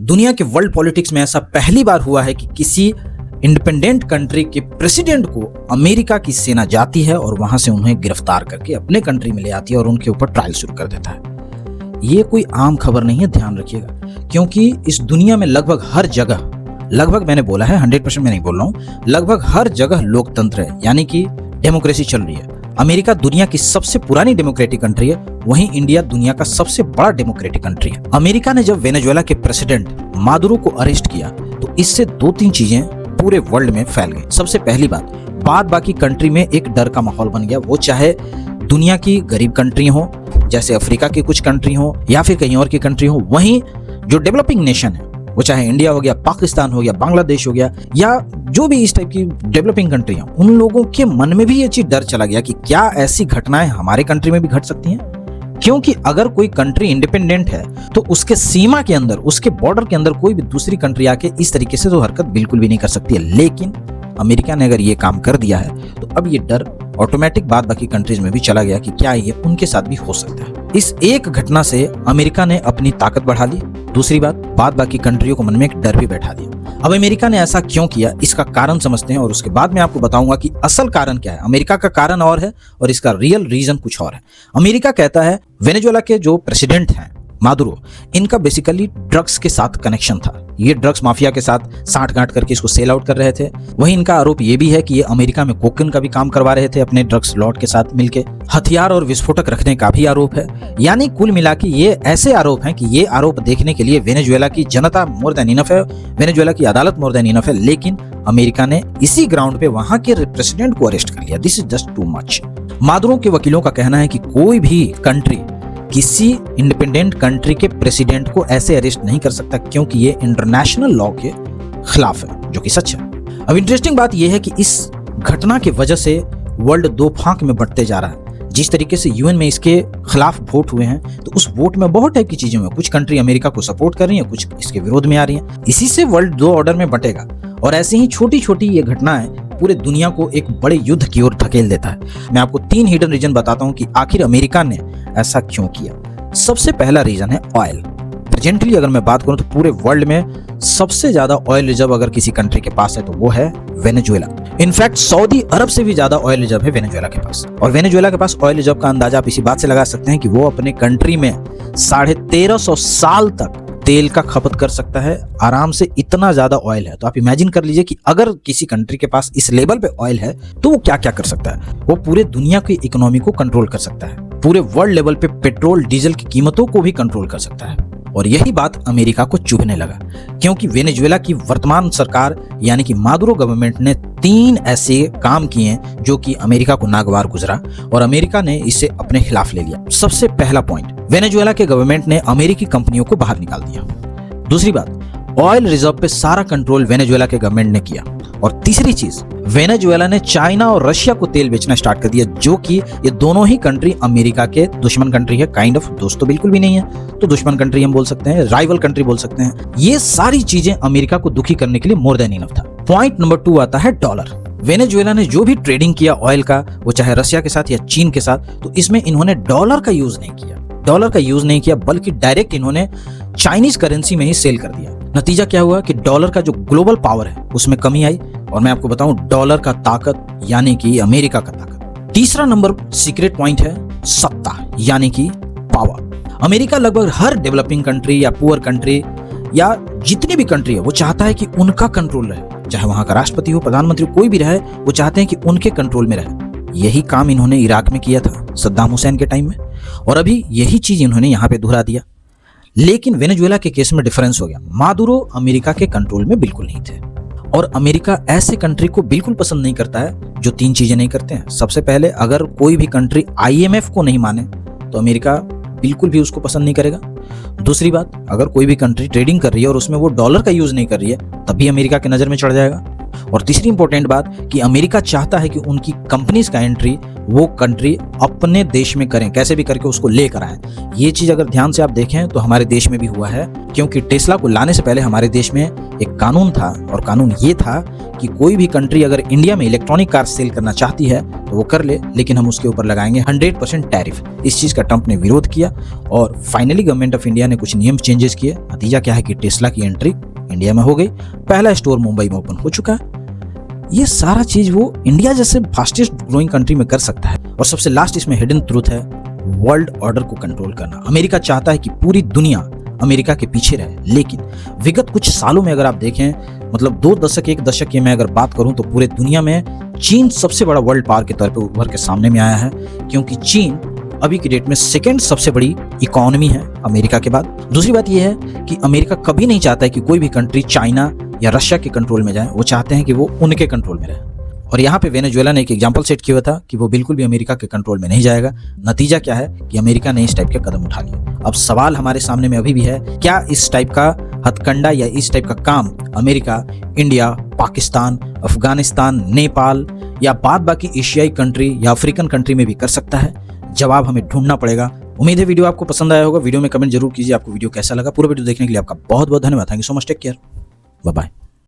दुनिया के world politics में ऐसा पहली बार हुआ है कि किसी इंडिपेंडेंट कंट्री के प्रेसिडेंट को अमेरिका की सेना जाती है और वहां से उन्हें गिरफ्तार करके अपने कंट्री में ले आती है और उनके ऊपर ट्रायल शुरू कर देता है। ये कोई आम खबर नहीं है, ध्यान रखिएगा, क्योंकि इस दुनिया में लगभग हर जगह, लगभग मैंने बोला है 100% मैं नहीं बोल रहा हूं, लगभग हर जगह लोकतंत्र है, यानी कि डेमोक्रेसी चल रही है। अमेरिका दुनिया की सबसे पुरानी डेमोक्रेटिक कंट्री है, वहीं इंडिया दुनिया का सबसे बड़ा डेमोक्रेटिक कंट्री है। अमेरिका ने जब वेनेजुएला के प्रेसिडेंट मादुरो को अरेस्ट किया तो इससे 2-3 चीजें पूरे वर्ल्ड में फैल गई। सबसे पहली बात बाकी कंट्री में एक डर का माहौल बन गया, वो चाहे दुनिया की गरीब कंट्री हो, जैसे अफ्रीका की कुछ कंट्री हो या फिर कहीं और की कंट्री हो, वहीं जो डेवलपिंग नेशन है, वो चाहे इंडिया हो गया, पाकिस्तान हो गया, बांग्लादेश हो गया, या जो भी इस टाइप की डेवलपिंग कंट्री है, उन लोगों के मन में भी ये चीज डर चला गया कि क्या ऐसी घटनाएं हमारे कंट्री में भी घट सकती हैं। क्योंकि अगर कोई कंट्री इंडिपेंडेंट है तो उसके सीमा के अंदर, उसके बॉर्डर के अंदर कोई भी दूसरी कंट्री आके इस तरीके से तो हरकत बिल्कुल भी नहीं कर सकती है। लेकिन अमेरिका ने अगर ये काम कर दिया है तो अब ये डर ऑटोमेटिक बाकी कंट्रीज में भी चला गया कि क्या ये उनके साथ भी हो सकता है। इस एक घटना से अमेरिका ने अपनी ताकत बढ़ा ली। दूसरी बात बाकी कंट्रियों को मन में एक डर भी बैठा दिया। अब अमेरिका ने ऐसा क्यों किया, इसका कारण समझते हैं और उसके बाद मैं आपको बताऊंगा कि असल कारण क्या है। अमेरिका का कारण और है और इसका रियल रीजन कुछ और है। अमेरिका कहता है वेनेजुएला के जो प्रेसिडेंट हैं मादुरो, इनका बेसिकली ड्रग्स के साथ कनेक्शन था। ये ड्रग्स माफिया के साथ साठ-गांठ करके इसको सेल आउट कर रहे थे। वहीं इनका आरोप ये भी है कि ये अमेरिका में कोकेन का भी काम करवा रहे थे अपने ड्रग्स लॉर्ड के साथ मिलके। हथियार और विस्फोटक रखने का भी आरोप है। यानी कुल मिला के ये ऐसे आरोप हैं कि ये आरोप देखने के लिए वेनेजुएला की जनता मोर देन इनफ है, वेनेजुएला की अदालत मोर देन इनफ है, लेकिन अमेरिका ने इसी ग्राउंड पे वहां के प्रेसिडेंट को अरेस्ट कर लिया। This is just too much. Maduro के वकीलों का कहना है कि कोई भी कंट्री किसी इंडिपेंडेंट कंट्री के प्रेसिडेंट को ऐसे अरेस्ट नहीं कर सकता, क्योंकि ये इंटरनेशनल लॉ के खिलाफ है, जो कि सच है। अब इंटरेस्टिंग बात यह है कि इस घटना की वजह से वर्ल्ड दो फांक में बढ़ते जा रहा है। जिस तरीके से यूएन में इसके खिलाफ वोट हुए हैं, तो उस वोट में बहुत टाइप की चीजें हुई। कुछ कंट्री अमेरिका को सपोर्ट कर रही हैं, कुछ इसके विरोध में आ रही हैं। इसी से वर्ल्ड दो ऑर्डर में बंटेगा और ऐसे ही छोटी छोटी ये घटनाएं पूरे दुनिया को एक बड़े युद्ध की ओर धकेल देता है। मैं आपको 3 हिडन रीजन बताता हूं कि आखिर अमेरिका ने ऐसा क्यों किया। सबसे पहला रीजन है ऑयल। प्रेजेंटली अगर मैं बात करूं तो पूरे वर्ल्ड में सबसे ज्यादा ऑयल रिजर्व अगर किसी कंट्री के पास है तो वो है वेनेजुएला। इनफैक्ट सऊदी अरब से भी ज्यादा ऑयल रिजर्व है वेनेजुएला के पास। और वेनेजुएला के पास ऑयल रिजर्व का अंदाजा आप इसी बात से लगा सकते हैं कि वो अपने कंट्री में 1350 साल तक तेल का खपत कर सकता है आराम से। इतना ज्यादा ऑयल है तो आप इमेजिन कर लीजिए कि अगर किसी कंट्री के पास इस लेवल पे ऑयल है तो वो क्या क्या कर सकता है। वो पूरे दुनिया की इकोनॉमी को कंट्रोल कर सकता है, पूरे वर्ल्ड लेवल पे पेट्रोल डीजल की कीमतों को भी कंट्रोल कर सकता है। और यही बात अमेरिका को चुभने लगा, क्योंकि वेनेजुएला की वर्तमान सरकार यानी कि मादुरो गवर्नमेंट ने 3 ऐसे काम किए जो कि अमेरिका को नागवार गुजरा और अमेरिका ने इसे अपने खिलाफ ले लिया। सबसे पहला पॉइंट, वेनेजुएला के गवर्नमेंट ने अमेरिकी कंपनियों को बाहर निकाल दिया। दूसरी बात, ऑयल रिजर्व पे सारा कंट्रोल वेनेजुएला के गवर्नमेंट ने किया। और तीसरी चीज, वेनेजुएला ने चाइना और रशिया को तेल बेचना स्टार्ट कर दिया, जो कि ये दोनों ही कंट्री अमेरिका के दुश्मन कंट्री है। काइंड ऑफ, दोस्त तो बिल्कुल भी नहीं है, तो दुश्मन कंट्री हम बोल सकते हैं, राइवल कंट्री बोल सकते हैं। ये सारी चीजें अमेरिका को दुखी करने के लिए मोर देन इनफ था। पॉइंट नंबर 2 आता है डॉलर। वेनेजुएला ने जो भी ट्रेडिंग किया ऑयल का, वो चाहे रशिया के साथ या चीन के साथ, तो इसमें इन्होंने डॉलर का यूज नहीं किया। डॉलर का यूज नहीं किया बल्कि डायरेक्ट इन्होंने चाइनीज करेंसी में ही सेल कर दिया। नतीजा क्या हुआ कि डॉलर का जो ग्लोबल पावर है उसमें कमी आई। और मैं आपको बताऊं, डॉलर का ताकत यानी कि अमेरिका का ताकत। तीसरा नंबर सीक्रेट पॉइंट है सत्ता यानी कि पावर। अमेरिका लगभग हर डेवलपिंग कंट्री या पुअर कंट्री या जितनी भी कंट्री है वो चाहता है कि उनका कंट्रोल रहे, चाहे वहां का राष्ट्रपति हो, प्रधानमंत्री, कोई भी रहे, वो चाहते हैं कि उनके कंट्रोल में रहे। यही काम इन्होंने इराक में किया था सद्दाम हुसैन के टाइम में, और अभी यही चीज इन्होंने यहाँ पे दोहरा दिया। लेकिन वेनेजुएला के केस में डिफरेंस हो गया। मादुरो अमेरिका के कंट्रोल में बिल्कुल नहीं थे और अमेरिका ऐसे कंट्री को बिल्कुल पसंद नहीं करता है जो 3 चीजें नहीं करते हैं। सबसे पहले, अगर कोई भी कंट्री IMF को नहीं माने तो अमेरिका बिल्कुल भी उसको पसंद नहीं करेगा। दूसरी बात, अगर कोई भी कंट्री ट्रेडिंग कर रही है और उसमें वो डॉलर का यूज नहीं कर रही है तब भी अमेरिका की नजर में चढ़ जाएगा। और तीसरी इंपॉर्टेंट बात कि अमेरिका चाहता है कि उनकी कंपनीज का एंट्री वो कंट्री अपने देश में करें, कैसे भी करके उसको लेकर आए। ये चीज अगर ध्यान से आप देखें तो हमारे देश में भी हुआ है, क्योंकि टेस्ला को लाने से पहले हमारे देश में एक कानून था, और कानून ये था कि कोई भी कंट्री अगर इंडिया में इलेक्ट्रॉनिक कार सेल करना चाहती है तो वो कर ले, लेकिन हम उसके ऊपर लगाएंगे 100% टैरिफ। इस चीज का ट्रंप ने विरोध किया और फाइनली गवर्नमेंट ऑफ इंडिया ने कुछ नियम चेंजेस किए। नतीजा क्या है कि टेस्ला की एंट्री इंडिया में हो गई, पहला स्टोर मुंबई में ओपन हो चुका है। ये सारा चीज वो इंडिया जैसे फास्टेस्ट ग्रोइंग कंट्री में कर सकता है। और सबसे लास्ट इसमें हिडन ट्रूथ है, वर्ल्ड ऑर्डर को कंट्रोल करना। अमेरिका चाहता है कि पूरी दुनिया अमेरिका के पीछे रहे, लेकिन विगत कुछ सालों में अगर आप देखें, मतलब 2 दशक 1 दशक की मैं अगर बात करूं तो पूरे दुनिया में चीन सबसे बड़ा वर्ल्ड पावर के तौर पे उभर के सामने में आया है, क्योंकि चीन अभी की डेट में सेकेंड सबसे बड़ी इकोनॉमी है अमेरिका के बाद। दूसरी बात यह है कि अमेरिका कभी नहीं चाहता है कि कोई भी कंट्री चाइना या रशिया के कंट्रोल में जाए, वो चाहते हैं कि वो उनके कंट्रोल में रहे। और यहाँ पे वेनेजुएला ने एक एग्जांपल सेट किया था कि वो बिल्कुल भी अमेरिका के कंट्रोल में नहीं जाएगा। नतीजा क्या है कि अमेरिका ने इस टाइप के कदम उठा लिए। अब सवाल हमारे सामने में अभी भी है, क्या इस टाइप का हथकंडा या इस टाइप का काम अमेरिका, इंडिया, पाकिस्तान, अफगानिस्तान, नेपाल या बाद बाकी एशियाई कंट्री या अफ्रीकन कंट्री में भी कर सकता है? जवाब हमें ढूंढना पड़ेगा। उम्मीद है वीडियो आपको पसंद आया होगा। वीडियो में कमेंट जरूर कीजिए आपको वीडियो कैसा लगा। पूरा वीडियो देखने के लिए आपका बहुत बहुत धन्यवाद। Thank you so much, take care, bye bye.